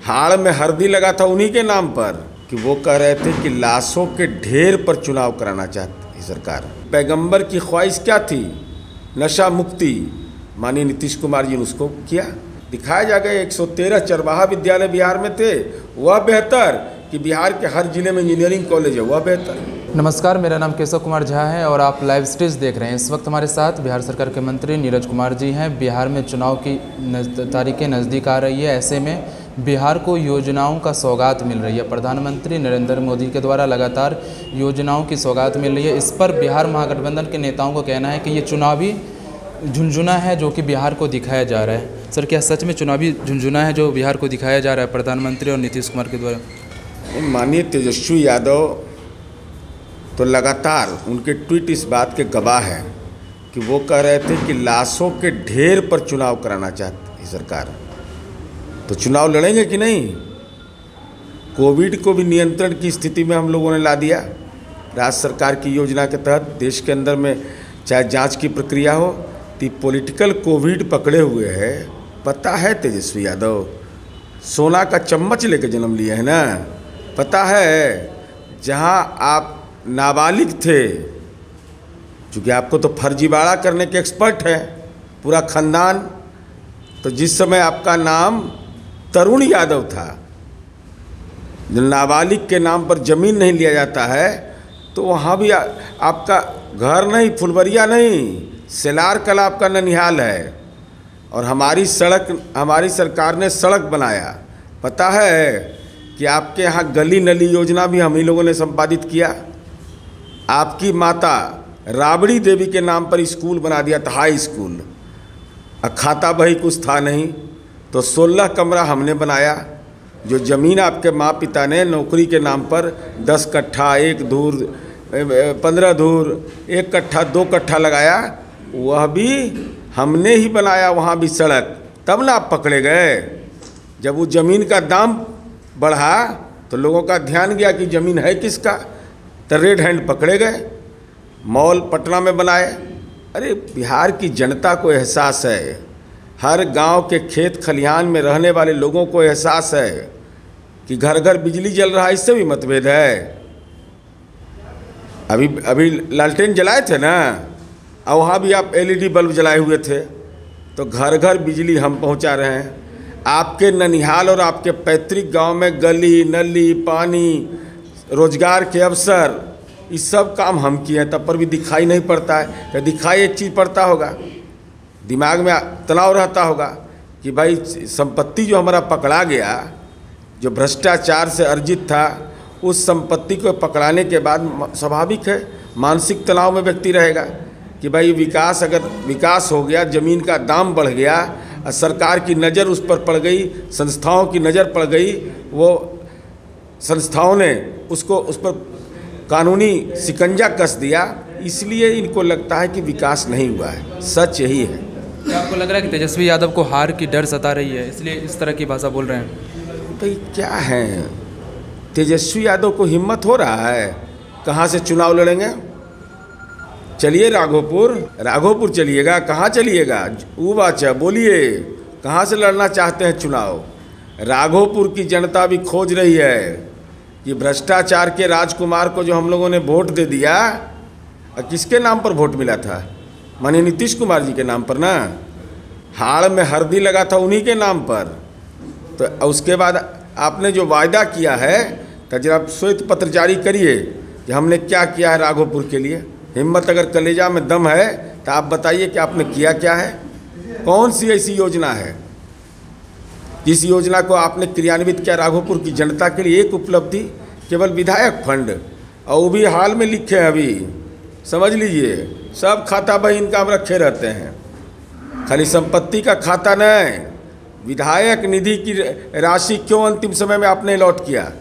हाड़ में हल्दी लगा था उन्हीं के नाम पर कि वो कह रहे थे कि लाशों के ढेर पर चुनाव कराना चाहती है सरकार। पैगंबर की ख्वाहिश क्या थी? नशा मुक्ति। माननीय नीतीश कुमार जी ने उसको किया। दिखाया जाएगा 113 चरवाहा विद्यालय बिहार में थे, वह बेहतर कि बिहार के हर जिले में इंजीनियरिंग कॉलेज है, वह बेहतर। नमस्कार, मेरा नाम केशव कुमार झा है और आप लाइव स्टेज देख रहे हैं। इस वक्त हमारे साथ बिहार सरकार के मंत्री नीरज कुमार जी हैं। बिहार में चुनाव की तारीखें नज़दीक आ रही है, ऐसे में बिहार को योजनाओं का सौगात मिल रही है। प्रधानमंत्री नरेंद्र मोदी के द्वारा लगातार योजनाओं की सौगात मिल रही है। इस पर बिहार महागठबंधन के नेताओं का कहना है कि ये चुनावी झुंझुना है जो कि बिहार को दिखाया जा रहा है। सर, क्या सच में चुनावी झुंझुना है जो बिहार को दिखाया जा रहा है प्रधानमंत्री और नीतीश कुमार के द्वारा? माननीय तेजस्वी यादव तो लगातार उनके ट्वीट इस बात के गवाह हैं कि वो कह रहे थे कि लाशों के ढेर पर चुनाव कराना चाहती है सरकार। तो चुनाव लड़ेंगे कि नहीं? कोविड को भी नियंत्रण की स्थिति में हम लोगों ने ला दिया। राज्य सरकार की योजना के तहत देश के अंदर में चाहे जांच की प्रक्रिया हो, तो पॉलिटिकल कोविड पकड़े हुए है। पता है तेजस्वी यादव, सोना का चम्मच लेकर जन्म लिया है ना। पता है जहां आप नाबालिग थे, चूँकि आपको तो फर्जीवाड़ा करने के एक्सपर्ट हैं पूरा खानदान, तो जिस समय आपका नाम तरुण यादव था, जो नाबालिग के नाम पर ज़मीन नहीं लिया जाता है, तो वहाँ भी आपका घर नहीं, फुलवरिया नहीं, सेलार कला आपका ननिहाल है। और हमारी सरकार ने सड़क बनाया। पता है कि आपके यहाँ गली नली योजना भी हम ही लोगों ने संपादित किया। आपकी माता राबड़ी देवी के नाम पर स्कूल बना दिया था, हाई स्कूल। खाता बही कुछ था नहीं, तो 16 कमरा हमने बनाया। जो ज़मीन आपके माँ पिता ने नौकरी के नाम पर 10 कट्ठा, 1 धूर, 15 धूर, 1 कट्ठा, 2 कट्ठा लगाया, वह भी हमने ही बनाया। वहाँ भी सड़क, तब ना आप पकड़े गए। जब वो ज़मीन का दाम बढ़ा तो लोगों का ध्यान गया कि ज़मीन है किसका, तो रेड हैंड पकड़े गए। मॉल पटना में बनाए। अरे बिहार की जनता को एहसास है, हर गांव के खेत खलिहान में रहने वाले लोगों को एहसास है कि घर घर बिजली जल रहा है। इससे भी मतभेद है। अभी लालटेन जलाए थे ना, और वहाँ भी आप LED बल्ब जलाए हुए थे। तो घर घर बिजली हम पहुँचा रहे हैं। आपके ननिहाल और आपके पैतृक गांव में गली नली, पानी, रोजगार के अवसर, इस सब काम हम किए हैं, तब पर भी दिखाई नहीं पड़ता है। तो दिखाई एक चीज़ पड़ता होगा, दिमाग में तनाव रहता होगा कि भाई संपत्ति जो हमारा पकड़ा गया, जो भ्रष्टाचार से अर्जित था, उस संपत्ति को पकड़ाने के बाद स्वाभाविक है मानसिक तनाव में व्यक्ति रहेगा कि भाई अगर विकास हो गया, ज़मीन का दाम बढ़ गया, सरकार की नज़र उस पर पड़ गई, संस्थाओं की नज़र पड़ गई, वो संस्थाओं ने उस पर कानूनी शिकंजा कस दिया, इसलिए इनको लगता है कि विकास नहीं हुआ है। सच यही है। क्या आपको लग रहा है कि तेजस्वी यादव को हार की डर सता रही है, इसलिए इस तरह की भाषा बोल रहे हैं? भाई क्या है, तेजस्वी यादव को हिम्मत हो रहा है? कहाँ से चुनाव लड़ेंगे? चलिए राघोपुर चलिएगा। कहाँ चलिएगा? बाचा बोलिए, कहाँ से लड़ना चाहते हैं चुनाव? राघोपुर की जनता भी खोज रही है कि भ्रष्टाचार के राजकुमार को जो हम लोगों ने वोट दे दिया, किसके नाम पर वोट मिला था? माननीय नीतीश कुमार जी के नाम पर ना। हाड़ में हल्दी लगा था उन्हीं के नाम पर। तो उसके बाद आपने जो वायदा किया है, तो जरा श्वेत पत्र जारी करिए कि हमने क्या किया है राघोपुर के लिए। हिम्मत अगर कलेजा में दम है तो आप बताइए कि आपने किया क्या है। कौन सी ऐसी योजना है जिस योजना को आपने क्रियान्वित किया राघोपुर की जनता के लिए? एक उपलब्धि केवल विधायक फंड, और वो भी हाल में लिखे हैं अभी, समझ लीजिए। सब खाता बही इनका हम रखे रहते हैं, खाली संपत्ति का खाता नहीं। विधायक निधि की राशि क्यों अंतिम समय में आपने लौट किया?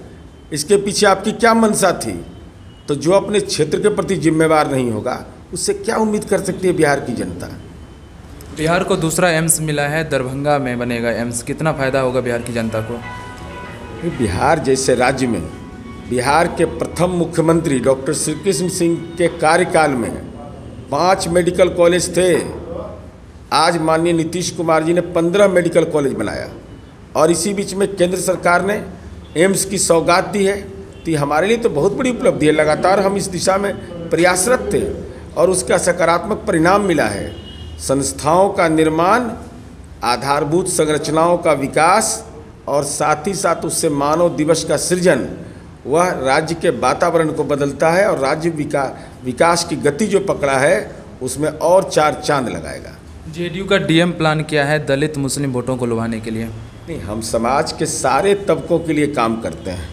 इसके पीछे आपकी क्या मंशा थी? तो जो अपने क्षेत्र के प्रति जिम्मेवार नहीं होगा, उससे क्या उम्मीद कर सकती है बिहार की जनता? बिहार को दूसरा एम्स मिला है, दरभंगा में बनेगा एम्स। कितना फ़ायदा होगा बिहार की जनता को? बिहार जैसे राज्य में, बिहार के प्रथम मुख्यमंत्री डॉक्टर श्री कृष्ण सिंह के कार्यकाल में 5 मेडिकल कॉलेज थे। आज माननीय नीतीश कुमार जी ने 15 मेडिकल कॉलेज बनाया। और इसी बीच में केंद्र सरकार ने एम्स की सौगात दी है। तो ये हमारे लिए तो बहुत बड़ी उपलब्धि है। लगातार हम इस दिशा में प्रयासरत थे और उसका सकारात्मक परिणाम मिला है। संस्थाओं का निर्माण, आधारभूत संरचनाओं का विकास और साथ ही साथ उससे मानव दिवस का सृजन, वह राज्य के वातावरण को बदलता है और राज्य विकास की गति जो पकड़ा है उसमें और 4 चांद लगाएगा। जेडीयू का डीएम प्लान क्या है दलित मुस्लिम वोटों को लुभाने के लिए? नहीं, हम समाज के सारे तबकों के लिए काम करते हैं।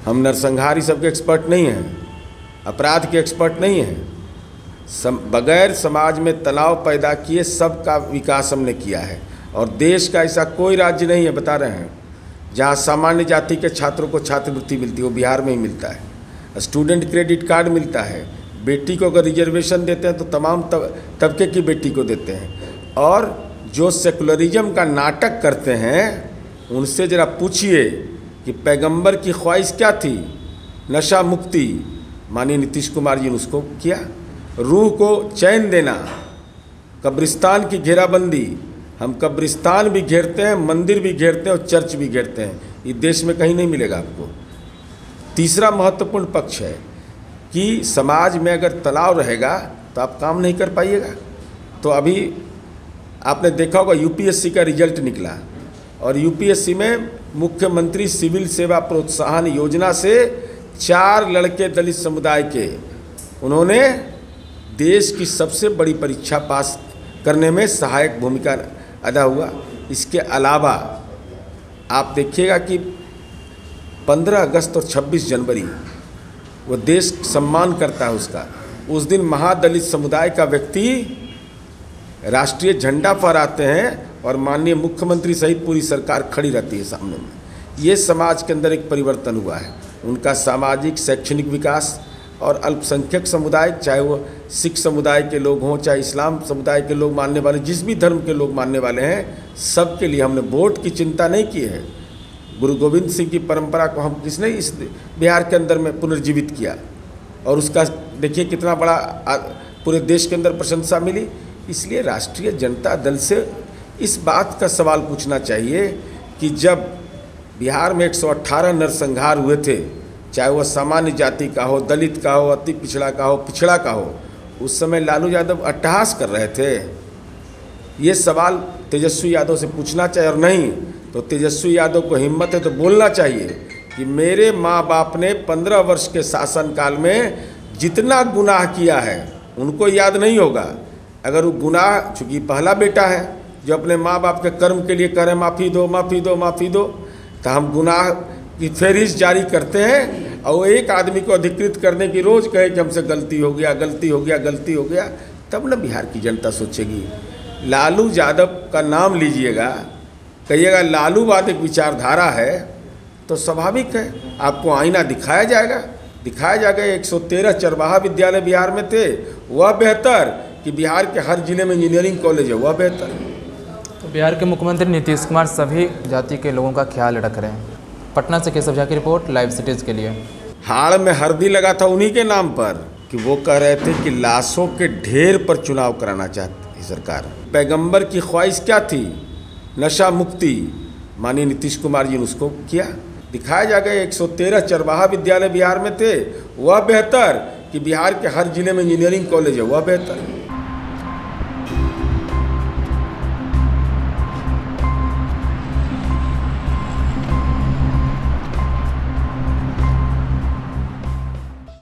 हम नरसंहार सब के एक्सपर्ट नहीं हैं, अपराध के एक्सपर्ट नहीं हैं। बगैर समाज में तनाव पैदा किए सबका विकास हमने किया है। और देश का ऐसा कोई राज्य नहीं है, बता रहे हैं, जहाँ सामान्य जाति के छात्रों को छात्रवृत्ति मिलती है, वो बिहार में ही मिलता है। स्टूडेंट क्रेडिट कार्ड मिलता है। बेटी को अगर रिजर्वेशन देते हैं तो तमाम तबके की बेटी को देते हैं। और जो सेकुलरिज्म का नाटक करते हैं उनसे ज़रा पूछिए कि पैगंबर की ख्वाहिश क्या थी? नशा मुक्ति। माननीय नीतीश कुमार जी ने उसको किया। रूह को चैन देना, कब्रिस्तान की घेराबंदी। हम कब्रिस्तान भी घेरते हैं, मंदिर भी घेरते हैं और चर्च भी घेरते हैं। ये देश में कहीं नहीं मिलेगा आपको। तीसरा महत्वपूर्ण पक्ष है कि समाज में अगर तनाव रहेगा तो आप काम नहीं कर पाइएगा। तो अभी आपने देखा होगा यूपीएससी का रिजल्ट निकला और यूपीएससी में मुख्यमंत्री सिविल सेवा प्रोत्साहन योजना से 4 लड़के दलित समुदाय के, उन्होंने देश की सबसे बड़ी परीक्षा पास करने में सहायक भूमिका अदा हुआ। इसके अलावा आप देखिएगा कि 15 अगस्त और 26 जनवरी वो देश सम्मान करता है उसका। उस दिन महादलित समुदाय का व्यक्ति राष्ट्रीय झंडा फहराते हैं और माननीय मुख्यमंत्री सहित पूरी सरकार खड़ी रहती है सामने में। ये समाज के अंदर एक परिवर्तन हुआ है। उनका सामाजिक शैक्षणिक विकास और अल्पसंख्यक समुदाय, चाहे वो सिख समुदाय के लोग हों, चाहे इस्लाम समुदाय के लोग मानने वाले, जिस भी धर्म के लोग मानने वाले हैं, सबके लिए हमने वोट की चिंता नहीं की है। गुरु गोविंद सिंह की परंपरा को हम किसने इस बिहार के अंदर में पुनर्जीवित किया और उसका देखिए कितना बड़ा पूरे देश के अंदर प्रशंसा मिली। इसलिए राष्ट्रीय जनता दल से इस बात का सवाल पूछना चाहिए कि जब बिहार में 118 नरसंहार हुए थे, चाहे वह सामान्य जाति का हो, दलित का हो, अति पिछड़ा का हो, पिछड़ा का हो, उस समय लालू यादव अट्टहास कर रहे थे। ये सवाल तेजस्वी यादव से पूछना चाहिए। और नहीं तो तेजस्वी यादव को हिम्मत है तो बोलना चाहिए कि मेरे माँ बाप ने 15 वर्ष के शासनकाल में जितना गुनाह किया है उनको याद नहीं होगा। अगर वो गुनाह, चूँकि पहला बेटा है जो अपने माँ बाप के कर्म के लिए कह रहे माफ़ी दो माफ़ी दो माफ़ी दो, तो हम गुनाह की फहरिस्त जारी करते हैं और वो एक आदमी को अधिकृत करने की रोज़ कहे कि हमसे गलती हो गया, गलती हो गया, गलती हो गया, तब न बिहार की जनता सोचेगी। लालू यादव का नाम लीजिएगा, कहिएगा लालूवाद एक विचारधारा है, तो स्वाभाविक है आपको आईना दिखाया जाएगा। 113 चरवाहा विद्यालय बिहार में थे, वह बेहतर कि बिहार के हर जिले में इंजीनियरिंग कॉलेज है, वह बेहतर। तो बिहार के मुख्यमंत्री नीतीश कुमार सभी जाति के लोगों का ख्याल रख रहे हैं। पटना से केशव झा की रिपोर्ट, लाइव सिटीज़ के लिए। हाड़ में हल्दी लगा था उन्हीं के नाम पर कि वो कह रहे थे कि लाशों के ढेर पर चुनाव कराना चाहती सरकार। पैगंबर की ख्वाहिश क्या थी? नशा मुक्ति। माननीय नीतीश कुमार जी ने उसको किया। दिखाया जाएगा 113 चरवाहा विद्यालय बिहार में थे, वह बेहतर कि बिहार के हर जिले में इंजीनियरिंग कॉलेज है, वह बेहतर।